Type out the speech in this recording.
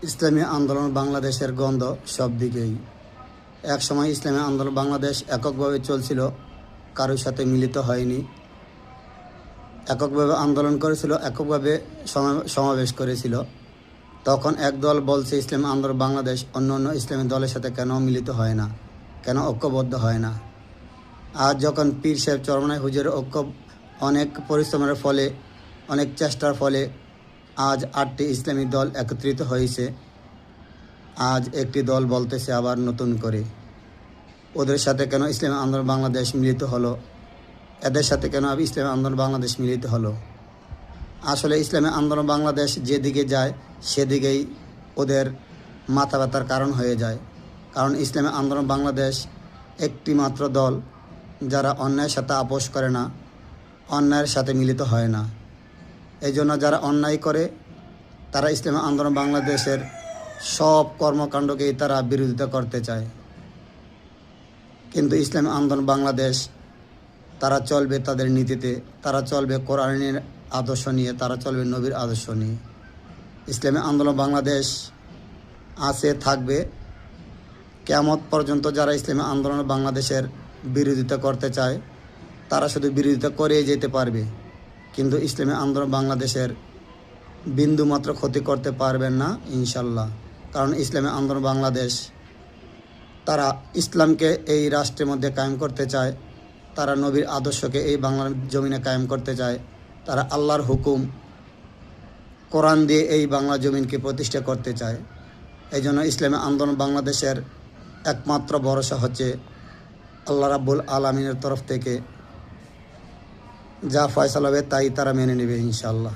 ইসলামী আন্দোলন বাংলাদেশের গন্ধ সব দিকেই। একসময় ইসলামী আন্দোলন বাংলাদেশ এককভাবে চলছিল, কারোর সাথে মিলিত হয়নি। এককভাবে আন্দোলন করেছিল, এককভাবে সমাবেশ করেছিল। তখন এক দল বলছে ইসলামী আন্দোলন বাংলাদেশ অন্য অন্য ইসলামী দলের সাথে কেন মিলিত হয় না, কেন ঐক্যবদ্ধ হয় না। আজ যখন পীর সাহেব চরমনাই হুজুরের অনেক পরিশ্রমের ফলে, অনেক চেষ্টার ফলে আজ 8টি ইসলামী দল একত্রিত হয়েছে। আজ একটি দল বলতেছে আবার নতুন করে ওদের সাথে কেন ইসলামী আন্দোলন বাংলাদেশ মিলিত হলো, এদের সাথে কেন ইসলামী আন্দোলন বাংলাদেশ মিলিত হলো। আসলে ইসলামী আন্দোলন বাংলাদেশ যেদিকে যায় সেদিকেই ওদের মাথা ব্যথার কারণ হয়ে যায়। কারণ ইসলামী আন্দোলন বাংলাদেশ একটি মাত্র দল যারা অন্যায়ের সাথে আপোষ করে না, অন্যায়ের সাথে মিলিত হয় না। এই জন্য যারা অন্যায় করে তারা ইসলামী আন্দোলন বাংলাদেশের সব কর্মকাণ্ডকেই তারা বিরোধিতা করতে চায়। কিন্তু ইসলামী আন্দোলন বাংলাদেশ তারা চলবে তাদের নীতিতে, তারা চলবে কোরআনের আদর্শ নিয়ে, তারা চলবে নবীর আদর্শ নিয়ে। ইসলামী আন্দোলন বাংলাদেশ আছে, থাকবে কিয়ামত পর্যন্ত। যারা ইসলামী আন্দোলন বাংলাদেশের বিরোধিতা করতে চায় তারা শুধু বিরোধিতা করেই যেতে পারবে, কিন্তু ইসলামী আন্দোলন বাংলাদেশের বিন্দুমাত্র ক্ষতি করতে পারবেন না ইনশাল্লাহ। কারণ ইসলামী আন্দোলন বাংলাদেশ তারা ইসলামকে এই রাষ্ট্রের মধ্যে কায়েম করতে চায়, তারা নবীর আদর্শকে এই বাংলার জমিনে কায়েম করতে চায়, তারা আল্লাহর হুকুম কোরআন দিয়ে এই বাংলা জমিনকে প্রতিষ্ঠা করতে চায়। এই জন্য ইসলামী আন্দোলন বাংলাদেশের একমাত্র ভরসা হচ্ছে আল্লাহ রাব্বুল আলামিনের তরফ থেকে যা ফয়সালা হবে তাই তারা মেনে নেবে ইনশাআল্লাহ।